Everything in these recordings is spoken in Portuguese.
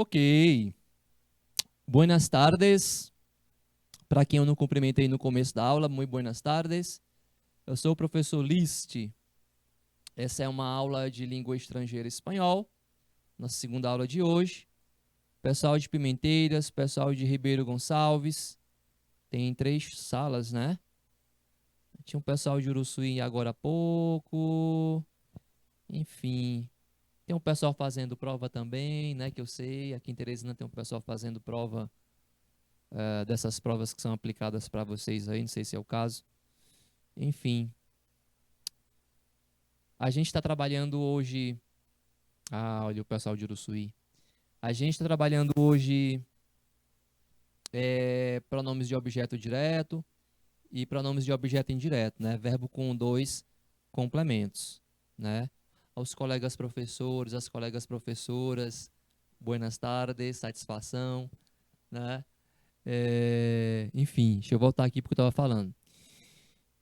Ok. Buenas tardes. Para quem eu não cumprimentei no começo da aula, muito buenas tardes. Eu sou o professor List. Essa é uma aula de língua estrangeira espanhol, nossa segunda aula de hoje. Pessoal de Pimenteiras, pessoal de Ribeiro Gonçalves. Tem 3 salas, né? Tinha um pessoal de Uruçuí agora há pouco. Enfim, tem um pessoal fazendo prova também, né? Que eu sei. Aqui em Teresina tem um pessoal fazendo prova, dessas provas que são aplicadas para vocês aí, não sei se é o caso. Enfim, a gente está trabalhando hoje. Ah, olha o pessoal de Uruçuí. A gente está trabalhando hoje pronomes de objeto direto e pronomes de objeto indireto, né? Verbo com 2 complementos, né? Aos colegas professores, às colegas professoras, buenas tardes, satisfação, né? Enfim, deixa eu voltar aqui porque eu estava falando.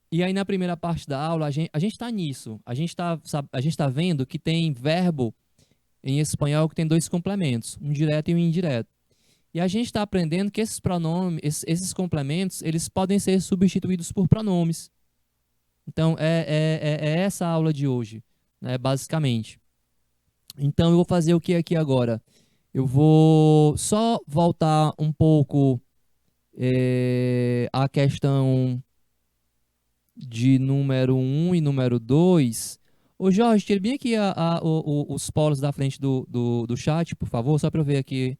E aí, na primeira parte da aula, a gente tá nisso. A gente tá vendo que tem verbo em espanhol que tem 2 complementos, um direto e um indireto. E a gente está aprendendo que esses pronomes, esses complementos, eles podem ser substituídos por pronomes. Então, é essa a aula de hoje, né, basicamente. Então, eu vou fazer o que aqui agora? Eu vou só voltar um pouco à questão de número 1 e número 2. Ô Jorge, tira bem aqui os polos da frente do chat, por favor, só para eu ver aqui.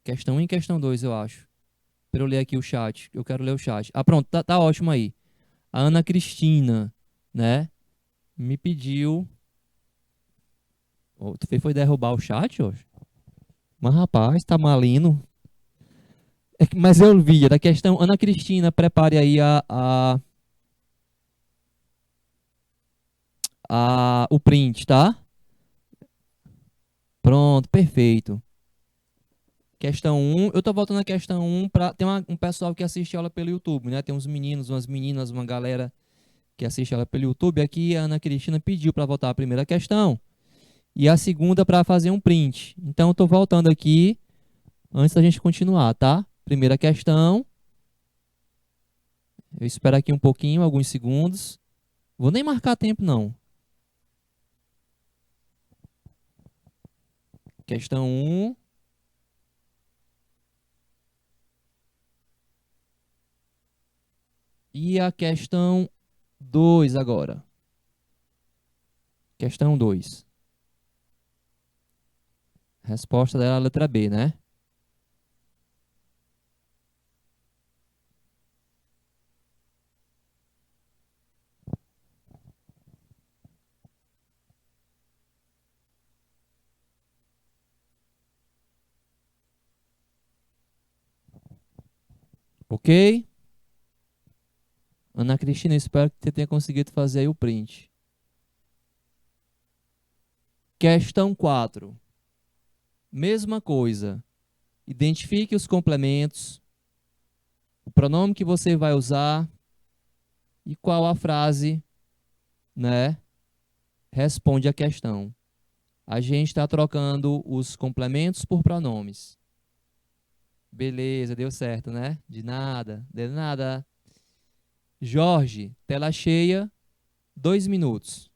Questão 1 e questão 2, eu acho. Para eu ler aqui o chat. Eu quero ler o chat. Ah, pronto, tá ótimo aí. A Ana Cristina, né, me pediu. Oh, tu foi derrubar o chat hoje? Mas rapaz, tá malino. Mas eu vi, da questão. Ana Cristina, prepare aí o print, tá? Pronto, perfeito. Questão 1, eu tô voltando à questão 1 para tem um pessoal que assiste ela pelo YouTube, né? Tem uns meninos, umas meninas, uma galera que assiste ela pelo YouTube. Aqui a Ana Cristina pediu para voltar a primeira questão e a segunda para fazer um print. Então eu tô voltando aqui antes da gente continuar, tá? Primeira questão. Eu espero aqui um pouquinho, alguns segundos. Vou nem marcar tempo não. Questão 1. E a questão 2 agora. Questão 2. Resposta dela é a letra B, né? Ok? Ana Cristina, espero que você tenha conseguido fazer aí o print. Questão 4. Mesma coisa. Identifique os complementos, o pronome que você vai usar e qual a frase, né, responde a questão. A gente está trocando os complementos por pronomes. Beleza, deu certo, né? De nada. Jorge, tela cheia, 2 minutos.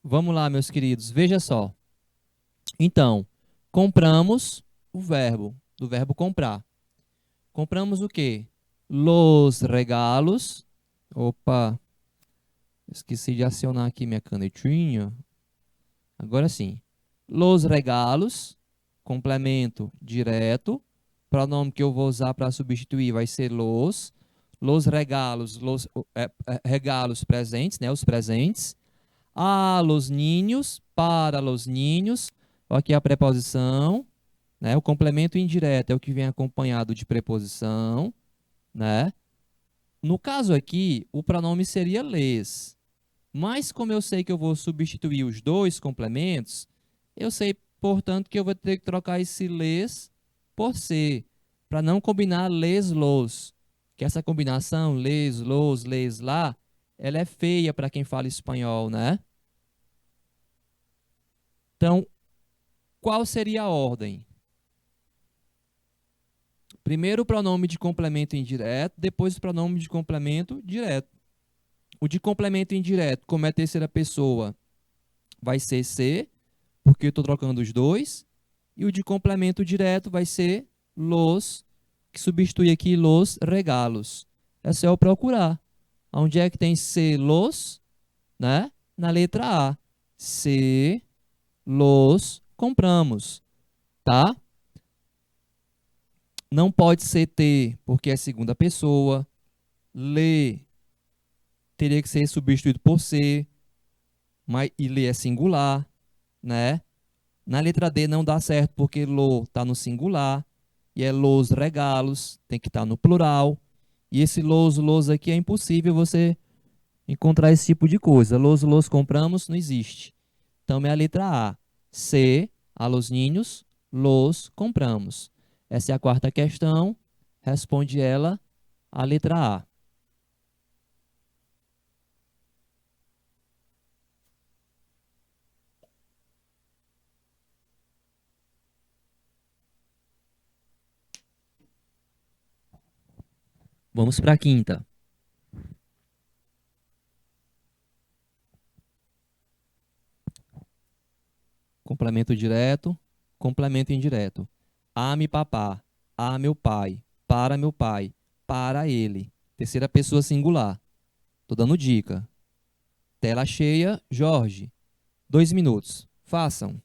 Vamos lá, meus queridos, veja só. Então, compramos o verbo, do verbo comprar. Compramos o quê? Los regalos. Opa, esqueci de acionar aqui minha canetinha. Agora sim. Los regalos, complemento direto. Pronome que eu vou usar para substituir vai ser los. Los regalos, regalos presentes, né? Os presentes. A los niños, para los niños. Aqui a preposição, né? O complemento indireto é o que vem acompanhado de preposição, né? No caso aqui, o pronome seria les. Mas como eu sei que eu vou substituir os dois complementos, eu sei, portanto, que eu vou ter que trocar esse les por se, para não combinar les, los. Que essa combinação, les, los, les, lá, ela é feia para quem fala espanhol, né? Então, qual seria a ordem? Primeiro o pronome de complemento indireto, depois o pronome de complemento direto. O de complemento indireto, como é terceira pessoa, vai ser se, porque eu estou trocando os dois. E o de complemento direto vai ser los, que substitui aqui los regalos. É só eu procurar. Onde é que tem se los, né? Na letra A. Se los compramos, tá? Não pode ser ter, porque é segunda pessoa. Le teria que ser substituído por ser, mas e le é singular, né? Na letra D não dá certo porque lo está no singular e é los regalos, tem que estar no plural. E esse los aqui é impossível você encontrar esse tipo de coisa. Los compramos não existe. Então é a letra A. Se, a los niños, los compramos. Essa é a quarta questão. Responde ela a letra A. Vamos para a quinta. Complemento direto, complemento indireto. A-me papá, a meu pai, para ele. Terceira pessoa singular. Tô dando dica. Tela cheia, Jorge. 2 minutos. Façam.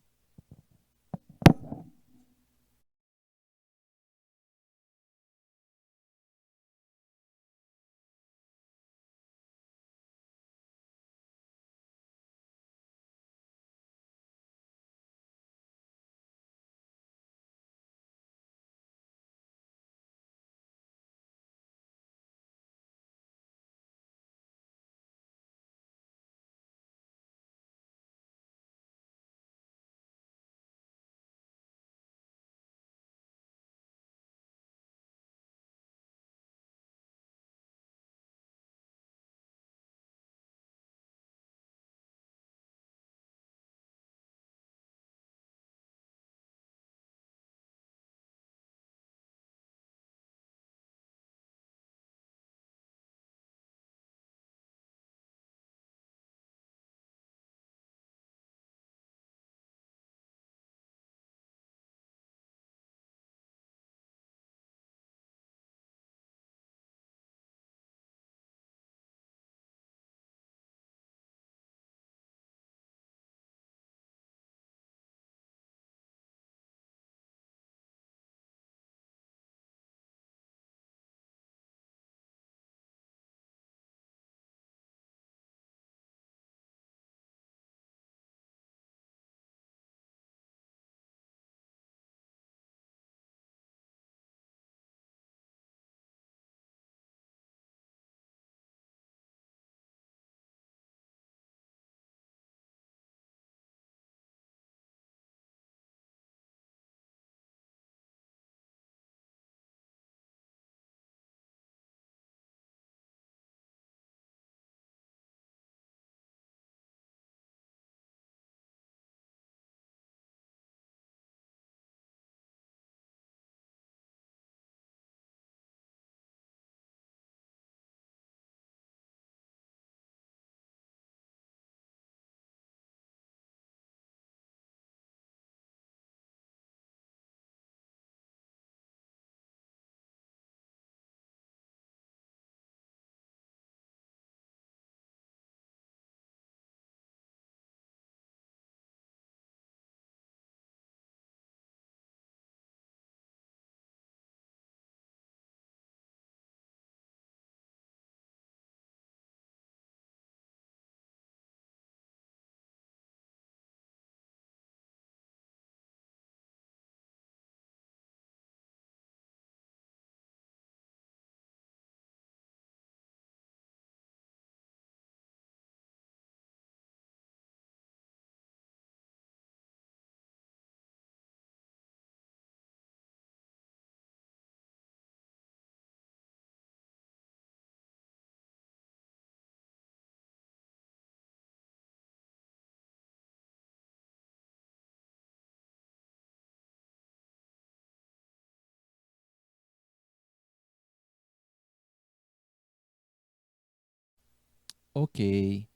Ok.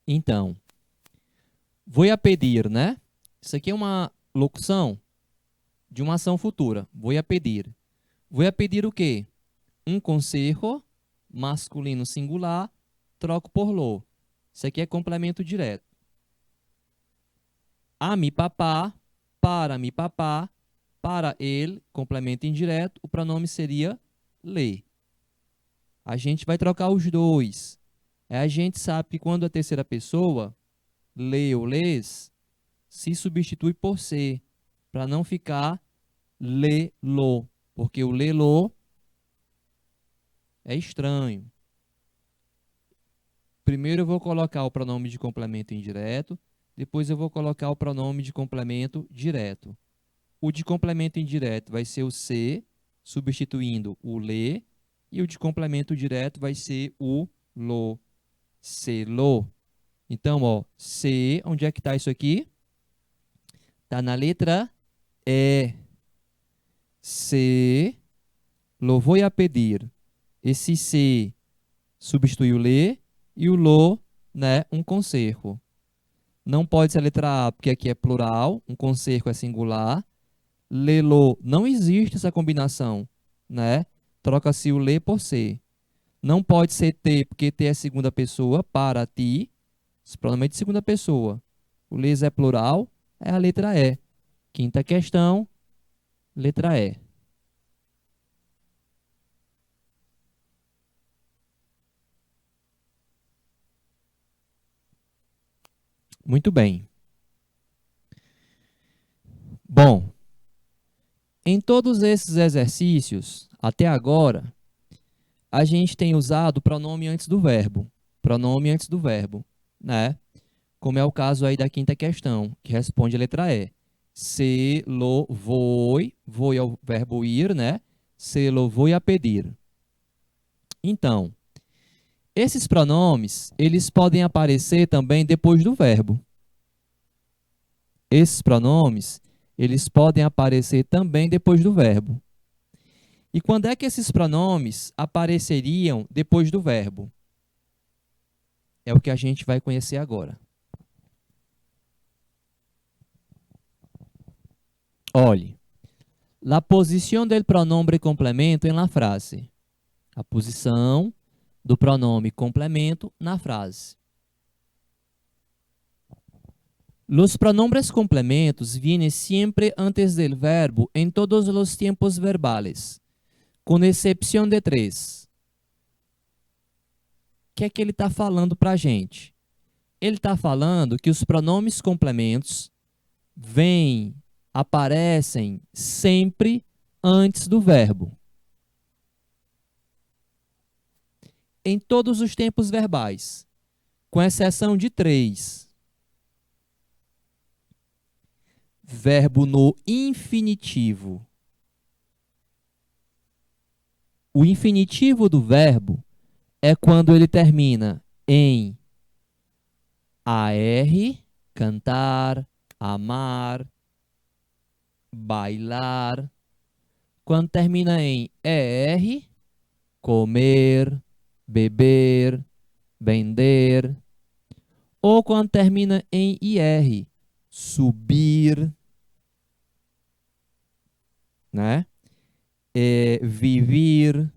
Então, vou a pedir, né? Isso aqui é uma locução de uma ação futura. Vou a pedir. Vou a pedir o quê? Um conselho, masculino singular, troco por lo. Isso aqui é complemento direto. A mi papá, para mi papá, para ele, complemento indireto, o pronome seria le. A gente vai trocar os dois. A gente sabe que quando a terceira pessoa, le ou les, se substitui por se, para não ficar le, lo, porque o le, lo é estranho. Primeiro eu vou colocar o pronome de complemento indireto, depois eu vou colocar o pronome de complemento direto. O de complemento indireto vai ser o se, substituindo o le, e o de complemento direto vai ser o lo, se, lo. Então, ó, se, onde é que está isso aqui? Está na letra E. Se, lo vou a pedir. Esse se substitui o le e o lo, né, um conservo. Não pode ser a letra A, porque aqui é plural, um conservo é singular. Le-lo, não existe essa combinação, né? Troca-se o le por se. Não pode ser te, porque te é segunda pessoa, para ti, esse pronome é de segunda pessoa. O les é plural, é a letra E. Quinta questão, letra E. Muito bem. Bom, em todos esses exercícios, até agora, a gente tem usado o pronome antes do verbo. Pronome antes do verbo, né? Como é o caso aí da quinta questão, que responde a letra E. Se lo voi, voi é o verbo ir, né? Se lo voi a pedir. Então, esses pronomes, eles podem aparecer também depois do verbo. Esses pronomes, eles podem aparecer também depois do verbo. E quando é que esses pronomes apareceriam depois do verbo? É o que a gente vai conhecer agora. Olhe, la posición del pronombre complemento en la frase. A posição do pronome complemento na frase. Los pronombres complementos vienen siempre antes del verbo en todos los tiempos verbales, con excepción de 3. O que é que ele está falando para a gente? Ele está falando que os pronomes complementos aparecem sempre antes do verbo. Em todos os tempos verbais, com exceção de 3. Verbo no infinitivo. O infinitivo do verbo é quando ele termina em AR, cantar, amar, bailar. Quando termina em ER, comer, beber, vender. Ou quando termina em IR, subir, né? Viver.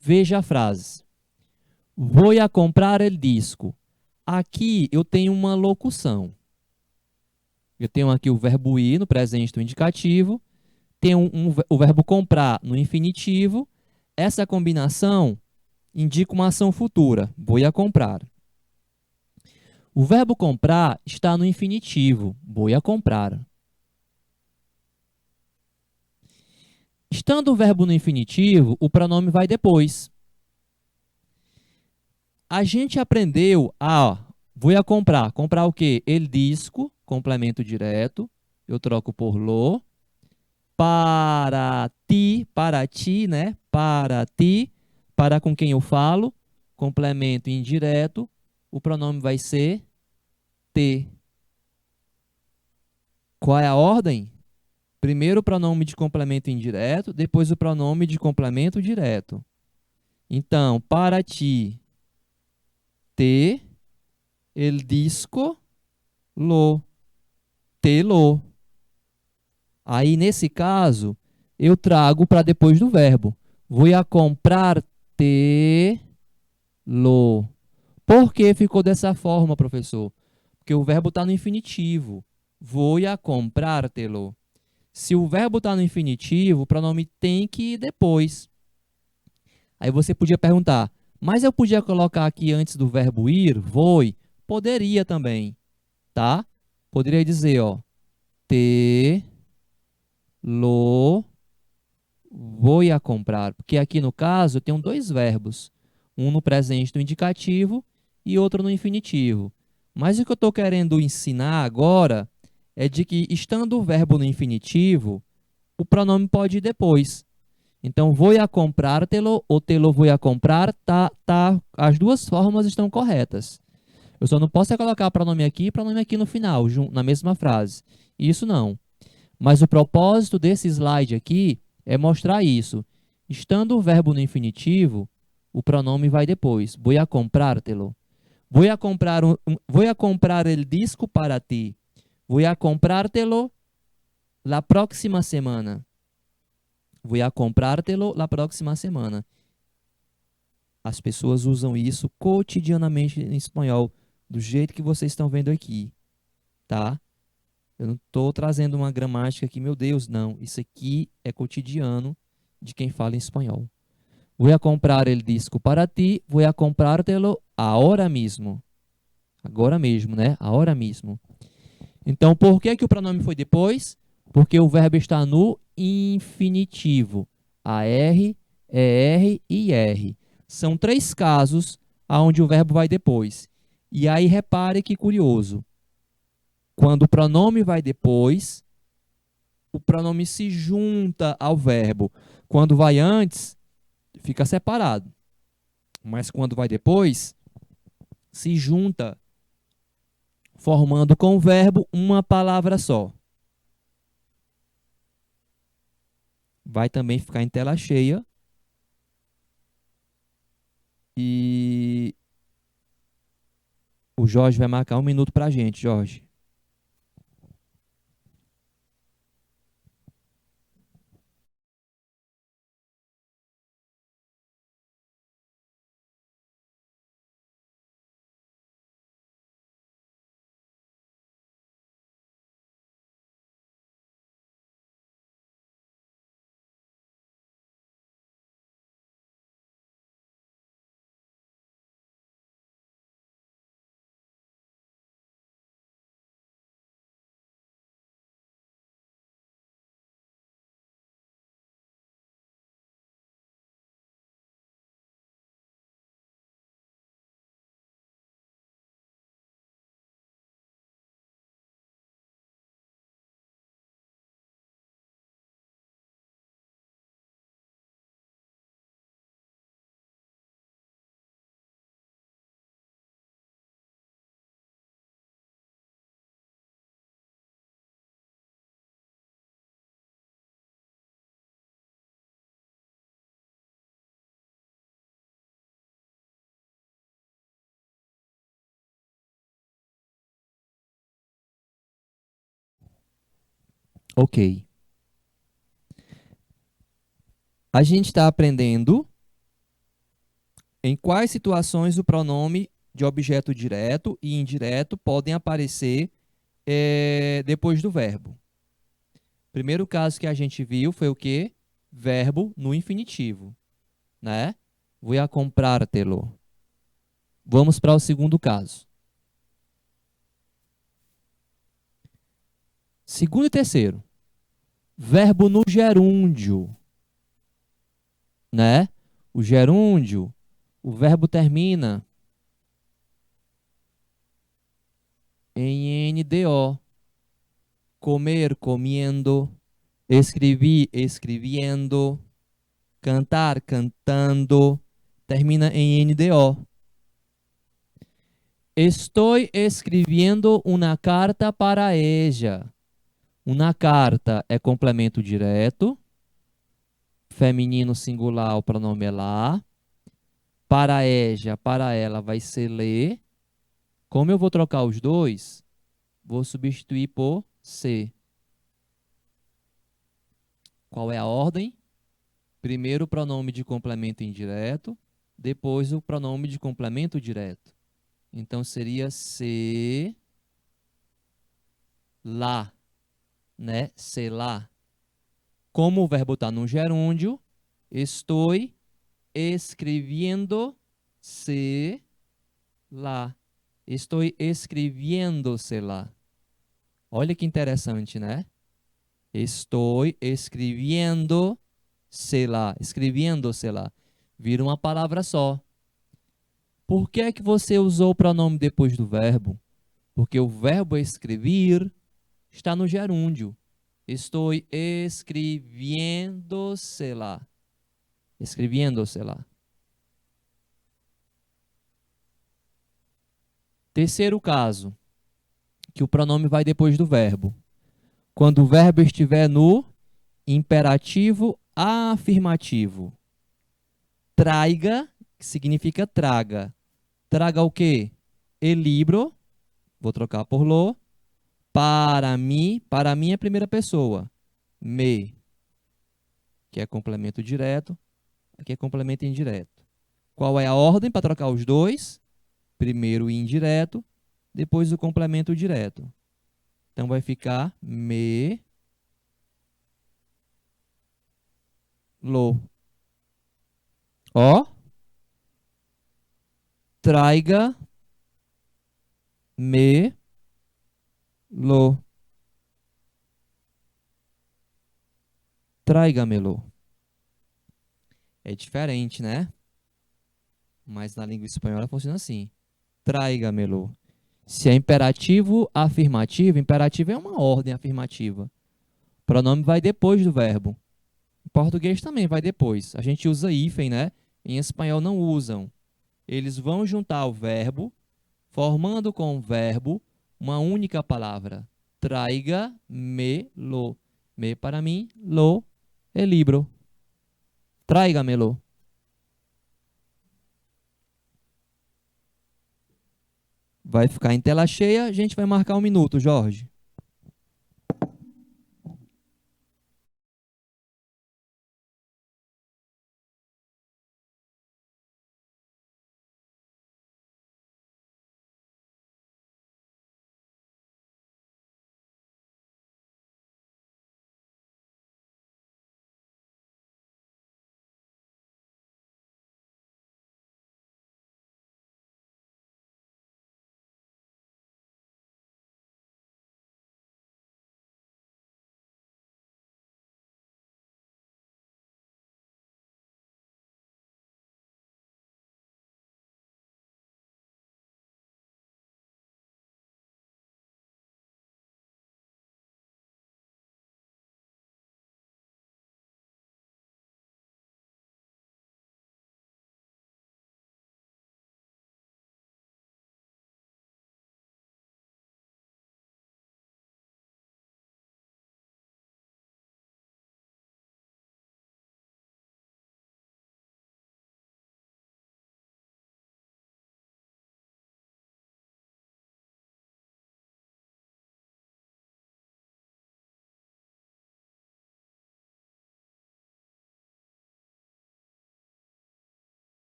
Veja a frase. Vou a comprar el disco. Aqui eu tenho uma locução. Eu tenho aqui o verbo ir no presente do indicativo. Tenho o verbo comprar no infinitivo. Essa combinação indica uma ação futura. Vou a comprar. O verbo comprar está no infinitivo. Vou a comprar. Estando o verbo no infinitivo, o pronome vai depois. A gente aprendeu vou a comprar. Comprar o quê? El disco, complemento direto. Eu troco por lo. Para ti, né? Para ti, para com quem eu falo. Complemento indireto. O pronome vai ser te. Qual é a ordem? Primeiro o pronome de complemento indireto, depois o pronome de complemento direto. Então, para ti, te, el disco, lo, te lo. Aí, nesse caso, eu trago para depois do verbo. Vou a comprar te lo. Por que ficou dessa forma, professor? Porque o verbo está no infinitivo. Vou a comprar-te-lo. Se o verbo está no infinitivo, o pronome tem que ir depois. Aí você podia perguntar, mas eu podia colocar aqui antes do verbo ir, foi? Poderia também, tá? Poderia dizer, ó, te lo vou a comprar. Porque aqui no caso eu tenho dois verbos, um no presente no indicativo e outro no infinitivo. Mas o que eu estou querendo ensinar agora é de que, estando o verbo no infinitivo, o pronome pode ir depois. Então, vou a comprar-te-lo ou te-lo vou a comprar, as duas formas estão corretas. Eu só não posso colocar pronome aqui e pronome aqui no final, na mesma frase. Isso não. Mas o propósito desse slide aqui é mostrar isso. Estando o verbo no infinitivo, o pronome vai depois. Vou a comprártelo. Vou a comprar el disco para ti. Vou a comprártelo la próxima semana. Vou a comprártelo la próxima semana. As pessoas usam isso cotidianamente em espanhol, do jeito que vocês estão vendo aqui, tá? Eu não estou trazendo uma gramática aqui, meu Deus, não. Isso aqui é cotidiano de quem fala em espanhol. Vou a comprar el disco para ti, vou a comprártelo ahora mismo. Agora mesmo, né? Ahora mismo. Então, por que que o pronome foi depois? Porque o verbo está no infinitivo. AR, ER e IR. São três casos onde o verbo vai depois. E aí, repare que curioso. Quando o pronome vai depois, o pronome se junta ao verbo. Quando vai antes, fica separado. Mas quando vai depois, se junta, formando com o verbo uma palavra só. Vai também ficar em tela cheia. E o Jorge vai marcar 1 minuto para a gente, Jorge. Ok. A gente está aprendendo em quais situações o pronome de objeto direto e indireto podem aparecer depois do verbo. O primeiro caso que a gente viu foi o quê? Verbo no infinitivo, né? Vou a comprártelo. Vamos para o segundo caso. Segundo e terceiro. Verbo no gerúndio, né? O gerúndio, o verbo termina em NDO. Comer, comiendo. Escrever, escrevendo. Cantar, cantando. Termina em NDO. Estou escrevendo uma carta para ella. Uma carta é complemento direto. Feminino singular, o pronome é lá. Para EJA, para ela, vai ser ler. Como eu vou trocar os dois, vou substituir por ser. Qual é a ordem? Primeiro o pronome de complemento indireto, depois o pronome de complemento direto. Então seria se lá, né? Se lá. Como o verbo está no gerúndio, estou escrevendo se lá. Estou escrevendo se lá. Olha que interessante, né? Estou escrevendo se lá. Escrevendo se lá. Vira uma palavra só. Por que é que você usou o pronome depois do verbo? Porque o verbo escrever está no gerúndio. Estou escrevendo-se lá. Escrevendo-se lá. Terceiro caso, que o pronome vai depois do verbo. Quando o verbo estiver no imperativo afirmativo. Traiga, que significa traga. Traga o quê? El libro, vou trocar por lo. Para mim é a primeira pessoa. Me, que é complemento direto. Aqui é complemento indireto. Qual é a ordem para trocar os dois? Primeiro o indireto, depois o complemento direto. Então vai ficar me, lo. Ó, traiga, me, lo. Traiga-me-lo. É diferente, né? Mas na língua espanhola funciona assim. Traiga-me-lo. Se é imperativo afirmativo, imperativo é uma ordem afirmativa. O pronome vai depois do verbo. Em português também vai depois. A gente usa hífen, né? Em espanhol não usam. Eles vão juntar o verbo, formando com o verbo uma única palavra. Traiga-me-lo. Me para mim, lo é libro. Traiga-me-lo. Vai ficar em tela cheia, a gente vai marcar 1 minuto, Jorge.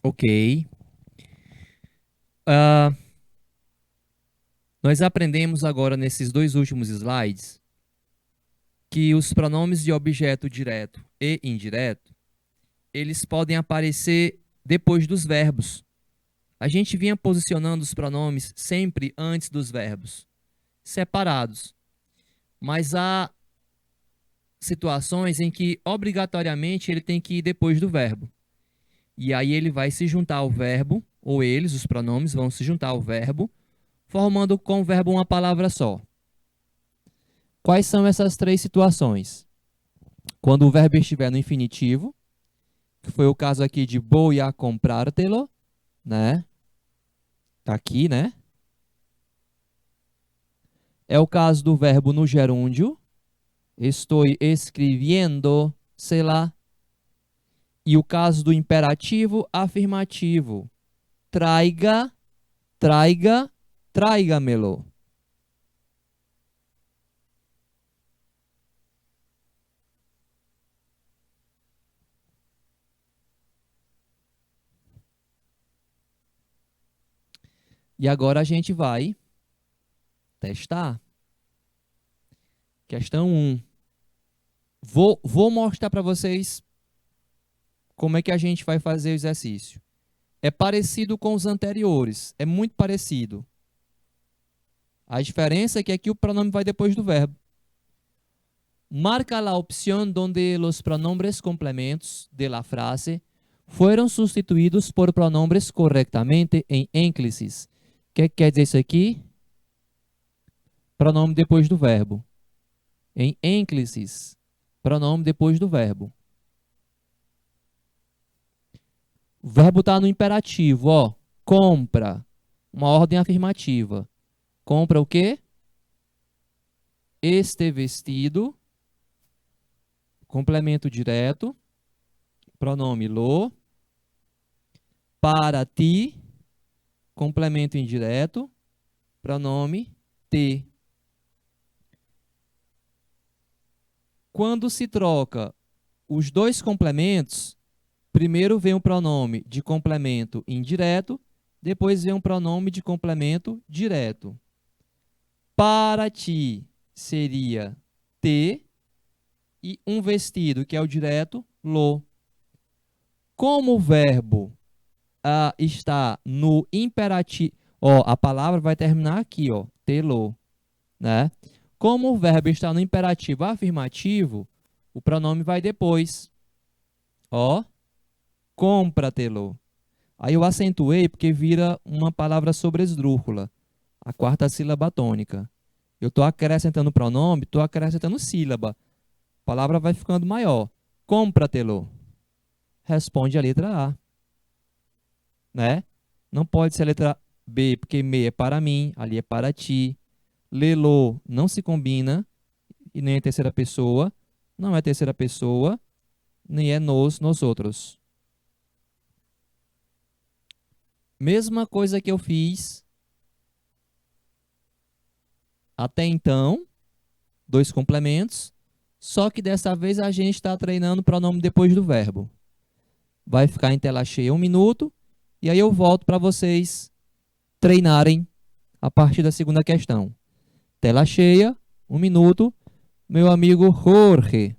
Ok. Ah, nós aprendemos agora nesses dois últimos slides que os pronomes de objeto direto e indireto, eles podem aparecer depois dos verbos. a gente vinha posicionando os pronomes sempre antes dos verbos, separados. Mas há situações em que obrigatoriamente ele tem que ir depois do verbo. E aí ele vai se juntar ao verbo, ou eles, os pronomes, vão se juntar ao verbo, formando com o verbo uma palavra só. Quais são essas três situações? Quando o verbo estiver no infinitivo, que foi o caso aqui de voy a comprártelo, né? Tá aqui, né? É o caso do verbo no gerúndio, estou escrevendo, sei lá. E o caso do imperativo afirmativo, traiga, traiga, traiga-melo. E agora a gente vai testar. Questão 1. Vou mostrar para vocês como é que a gente vai fazer o exercício. É parecido com os anteriores, é muito parecido. A diferença é que aqui o pronome vai depois do verbo. Marca la opción donde los pronombres complementos de la frase fueron sustituidos por pronombres correctamente em ênclises. O que quer dizer isso aqui? Pronome depois do verbo. Em ênclises, pronome depois do verbo. O verbo está no imperativo, ó. Compra. Uma ordem afirmativa. Compra o quê? Este vestido. Complemento direto. Pronome lo. Para ti. Complemento indireto. Pronome te. Quando se troca os dois complementos, primeiro vem o pronome de complemento indireto, depois vem um pronome de complemento direto. Para ti seria te e um vestido, que é o direto, lo. Como o verbo está no imperativo, ó, a palavra vai terminar aqui, ó, te-lo, né? Como o verbo está no imperativo afirmativo, o pronome vai depois. Ó, compra-te-lo. Aí eu acentuei porque vira uma palavra sobresdrúxula, a quarta sílaba tônica. Eu estou acrescentando pronome, estou acrescentando sílaba. A palavra vai ficando maior. Compra-te-lo. Responde a letra A, né? Não pode ser a letra B, porque me é para mim, ali é para ti. Lelo não se combina, e nem é terceira pessoa. Não é terceira pessoa, nem é nós outros. Mesma coisa que eu fiz até então, dois complementos, só que dessa vez a gente está treinando o pronome depois do verbo. Vai ficar em tela cheia 1 minuto, e aí eu volto para vocês treinarem a partir da segunda questão. Tela cheia, 1 minuto, meu amigo Jorge.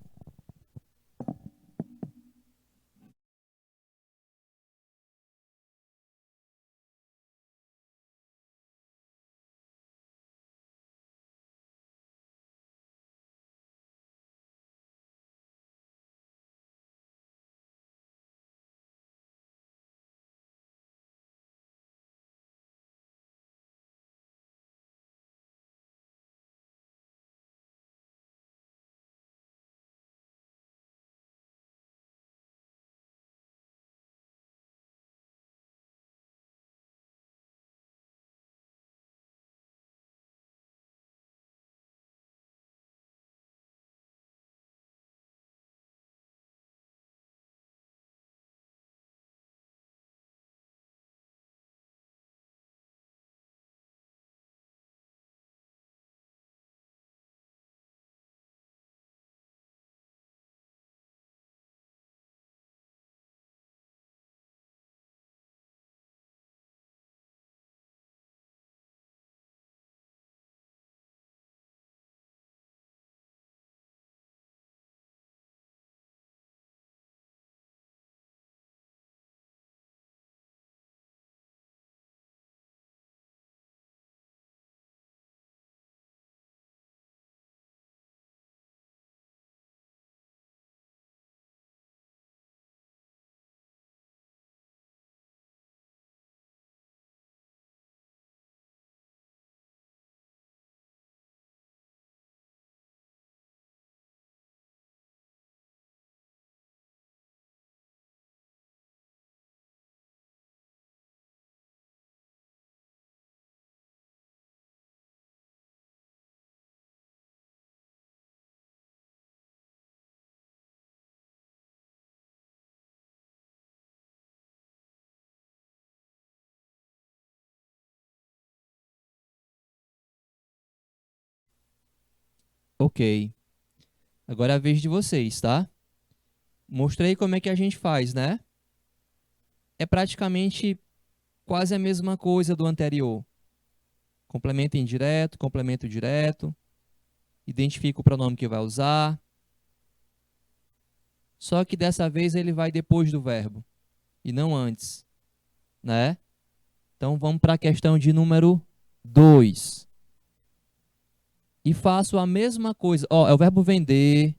Ok. Agora é a vez de vocês, tá? Mostrei como é que a gente faz, né? É praticamente quase a mesma coisa do anterior. Complemento indireto, complemento direto. Identifica o pronome que vai usar. Só que dessa vez ele vai depois do verbo e não antes, né? Então vamos para a questão de número 2. E faço a mesma coisa. Ó, é o verbo vender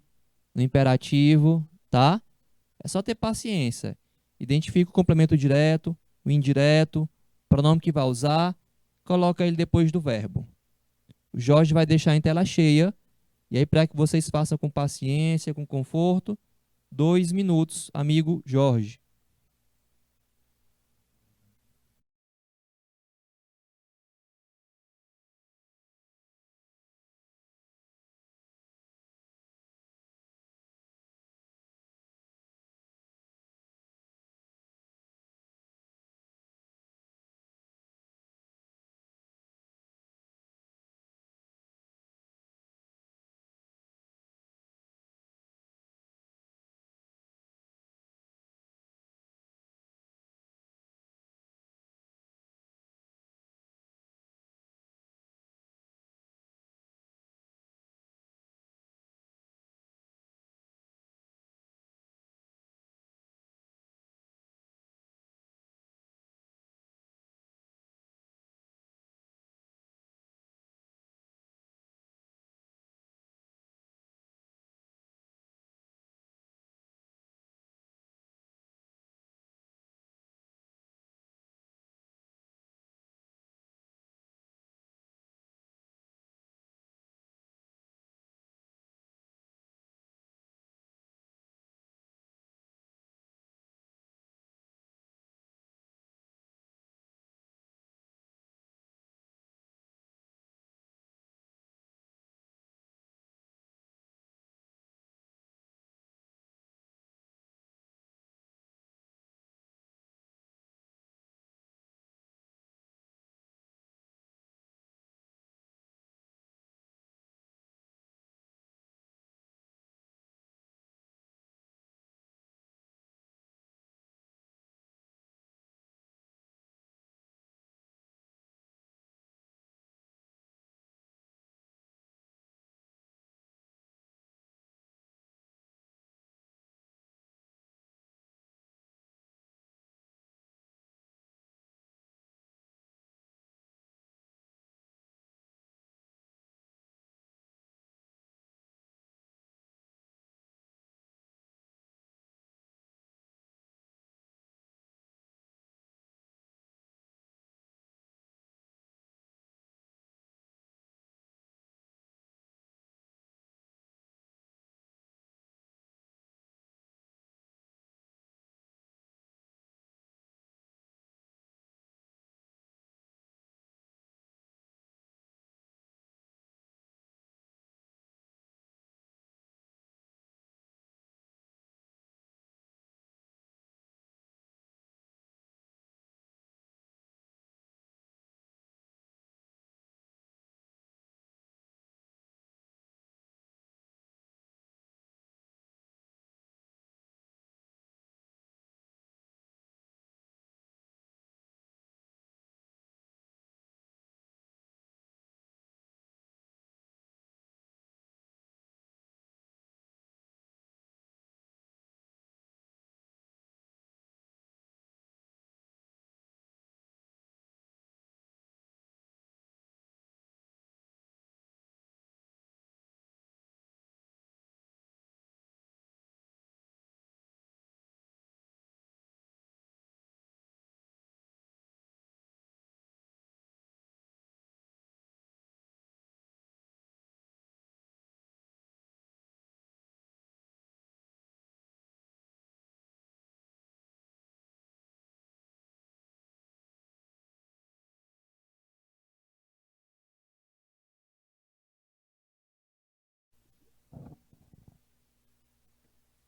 no imperativo, tá? É só ter paciência. Identifica o complemento direto, o indireto, pronome que vai usar, coloca ele depois do verbo. O Jorge vai deixar em tela cheia. E aí, para que vocês façam com paciência, com conforto, 2 minutos, amigo Jorge.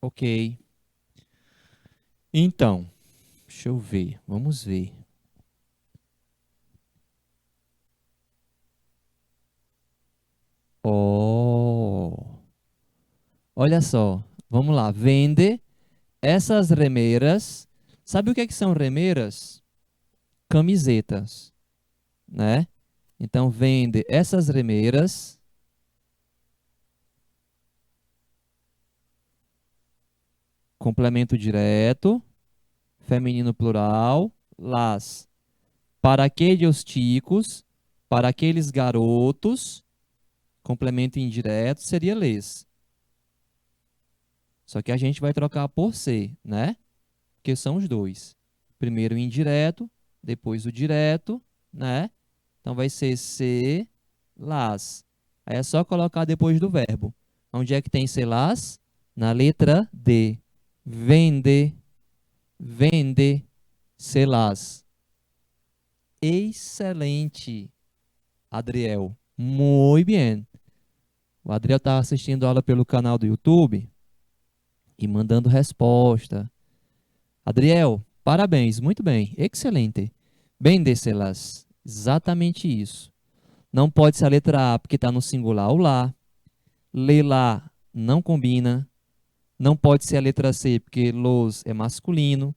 Ok. Então, deixa eu ver. Vamos ver. Olha só, vamos lá. Vende essas remeras. Sabe o que é que são remeras? Camisetas, né? Então, vende essas remeras. Complemento direto, feminino plural, las. Para aqueles ticos, para aqueles garotos, complemento indireto seria les. Só que a gente vai trocar por se, né? Porque são os dois. Primeiro o indireto, depois o direto, né? Então vai ser se, las. Aí é só colocar depois do verbo. Onde é que tem se, las? Na letra D. Vende, vende, se, las. Excelente, Adriel. Muito bem. O Adriel está assistindo a aula pelo canal do YouTube e mandando resposta. Adriel, parabéns, muito bem, excelente. Bem, Decelas, exatamente isso. Não pode ser a letra A porque está no singular o lá. Lê lá não combina. Não pode ser a letra C porque los é masculino,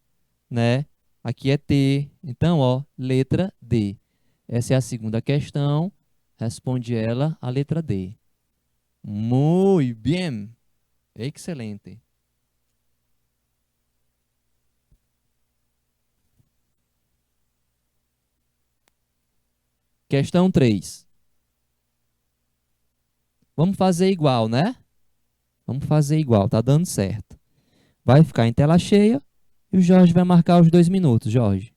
né? Aqui é T. Então, ó, letra D. Essa é a segunda questão. Responde ela a letra D. Muito bem. Excelente. Questão 3. Vamos fazer igual, né? Vamos fazer igual, tá dando certo. Vai ficar em tela cheia e o Jorge vai marcar os 2 minutos, Jorge.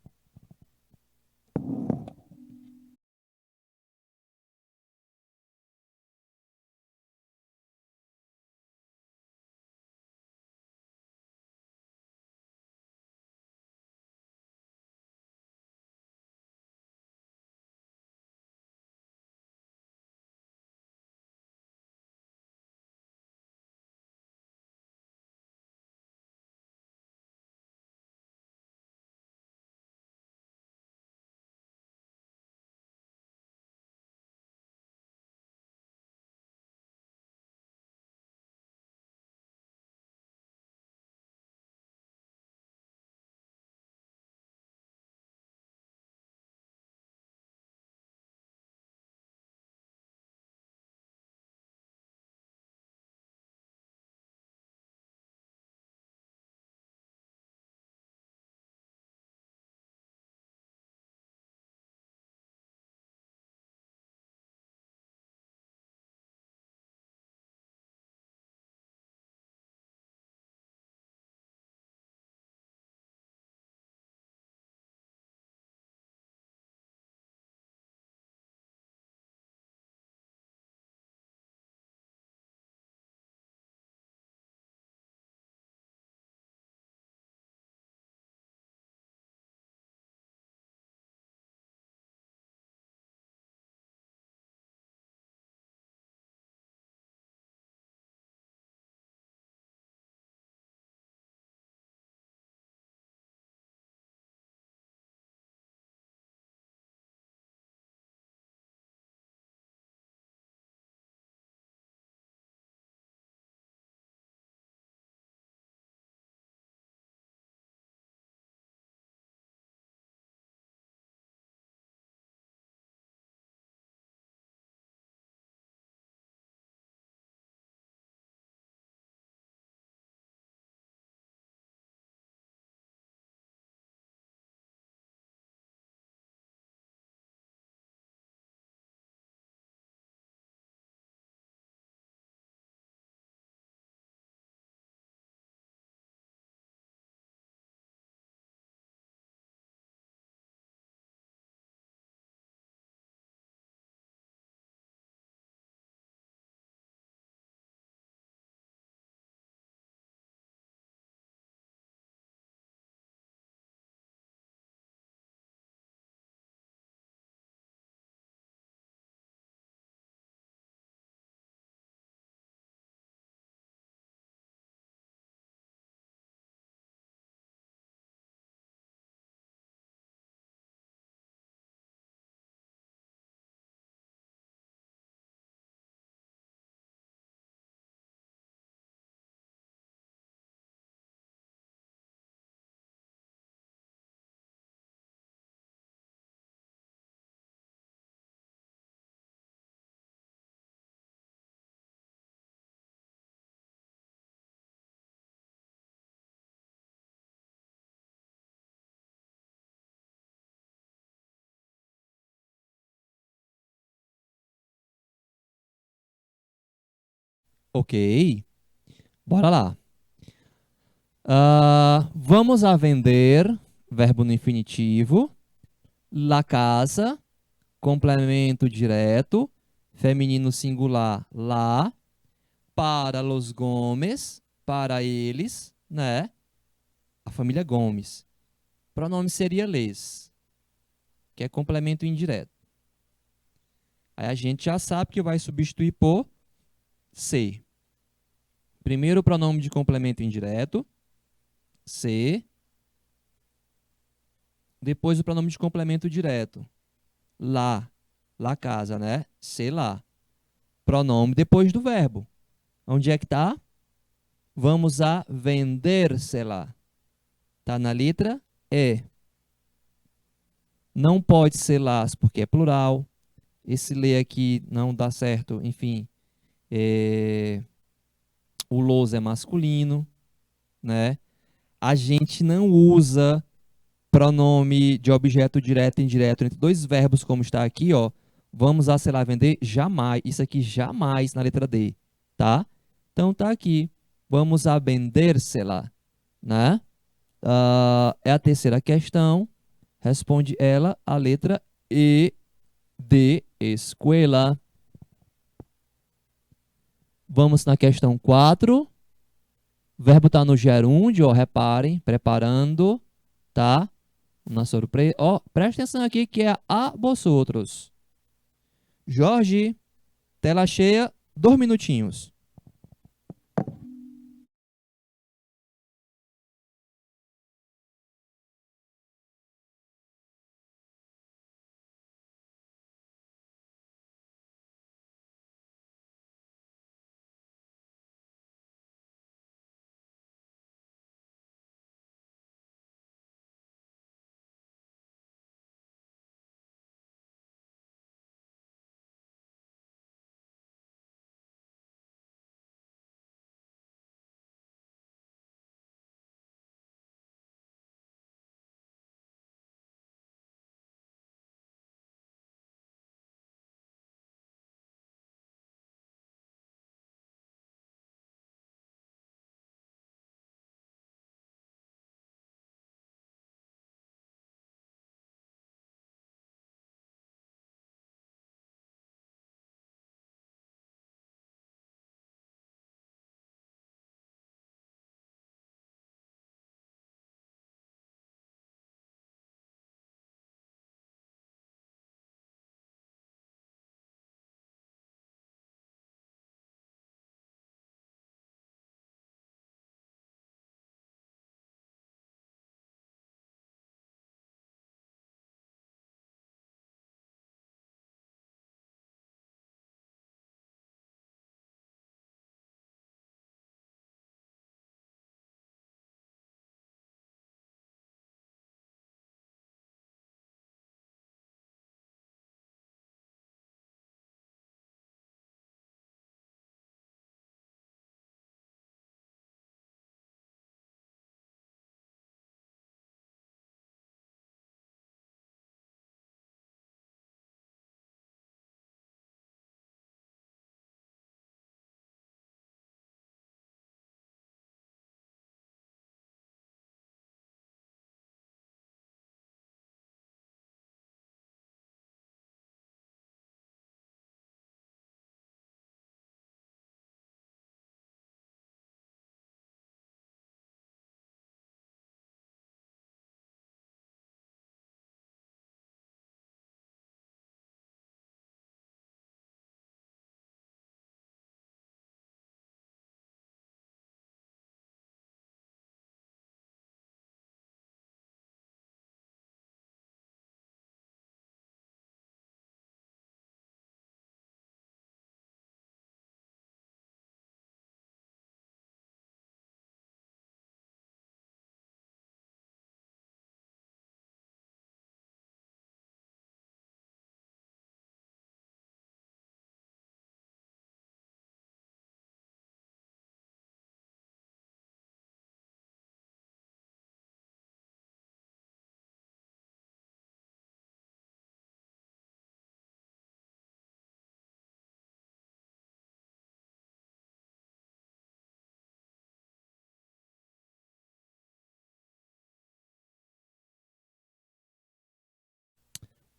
Ok, bora lá. Vamos a vender, verbo no infinitivo. La casa, complemento direto, feminino singular, lá. Para los Gomes, para eles, né? A família Gomes. Pronome seria les, que é complemento indireto. Aí a gente já sabe que vai substituir por se. Primeiro o pronome de complemento indireto, se. Depois o pronome de complemento direto, lá. La casa, né? Se lá. Pronome depois do verbo. Onde é que tá? Vamos a vender, sei lá. Tá na letra E. Não pode ser las porque é plural. Esse lê aqui não dá certo, enfim. O los é masculino, né? A gente não usa pronome de objeto direto e indireto entre dois verbos, como está aqui, ó. Vamos a, sei lá, vender jamais. Isso aqui jamais na letra D, tá? Então tá aqui. Vamos a vender, sei lá, né? É a terceira questão. Responde ela a letra E de escola. Vamos na questão 4. O verbo está no gerúndio, ó, reparem, preparando, tá? Na surpresa. Ó, presta atenção aqui que é a vosotros. Jorge, tela cheia, 2 minutinhos.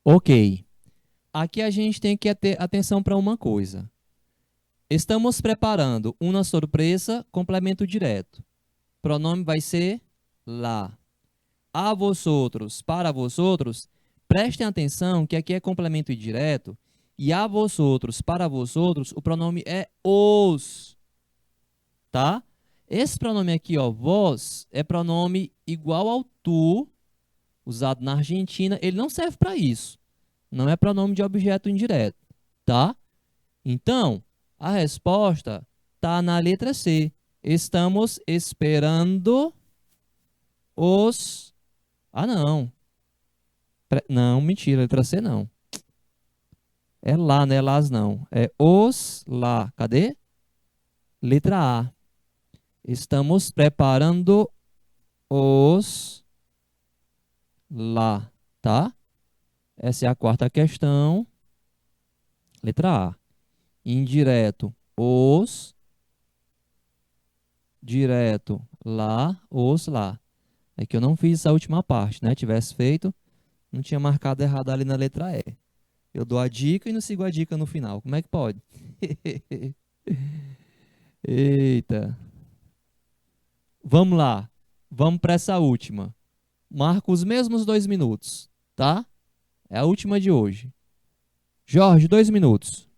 Ok. Aqui a gente tem que ter atenção para uma coisa. Estamos preparando uma surpresa, complemento direto. Pronome vai ser lá. A vosotros, para vosotros, prestem atenção que aqui é complemento indireto. E a vosotros, para vosotros, o pronome é os, tá? Esse pronome aqui, ó, vós, é pronome igual ao tu, usado na Argentina. Ele não serve para isso. Não é pronome de objeto indireto, tá? Então, a resposta está na letra C. Estamos esperando os... Ah, não. Não, mentira, letra C não. É lá, não é las não. É os lá. Cadê? Letra A. Estamos preparando os lá, tá? Essa é a quarta questão. Letra A. Indireto, os. Direto, lá, os lá. É que eu não fiz essa última parte, né? Tivesse feito, não tinha marcado errado ali na letra E. Eu dou a dica e não sigo a dica no final. Como é que pode? Eita. Vamos lá. Vamos para essa última. Marco os mesmos 2 minutos, tá? É a última de hoje. Jorge, 2 minutos.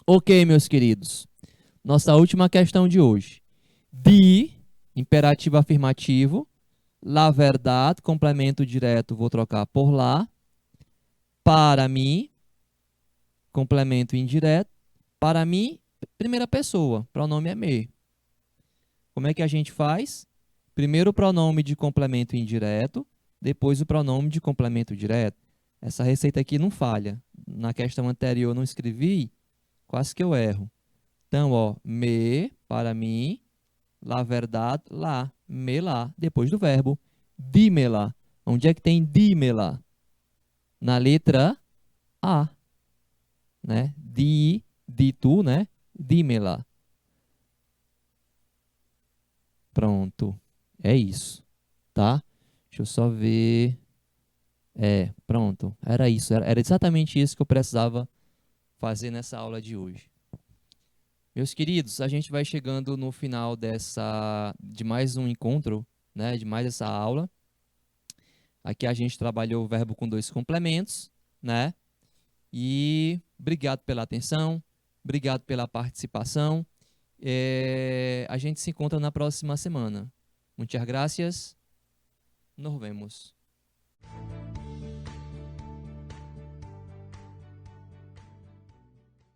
Ok, meus queridos. Nossa última questão de hoje. De, imperativo afirmativo. La verdade, complemento direto, vou trocar por lá. Para mim, complemento indireto. Para mim, primeira pessoa, pronome é me. Como é que a gente faz? Primeiro o pronome de complemento indireto, depois o pronome de complemento direto. Essa receita aqui não falha. Na questão anterior eu não escrevi, quase que eu erro. Então, ó, me, para mim, la verdade, lá, me lá, depois do verbo, dime lá. Onde é que tem dime lá? Na letra A, né? Di tu, né? Dime lá. Pronto. É isso, tá? Deixa eu só ver. Pronto. Era isso. Era exatamente isso que eu precisava fazer nessa aula de hoje. Meus queridos, a gente vai chegando no final de mais um encontro, né? De mais essa aula. Aqui a gente trabalhou o verbo com dois complementos, né? E obrigado pela atenção, obrigado pela participação. A gente se encontra na próxima semana. Muitas gracias. Nos vemos.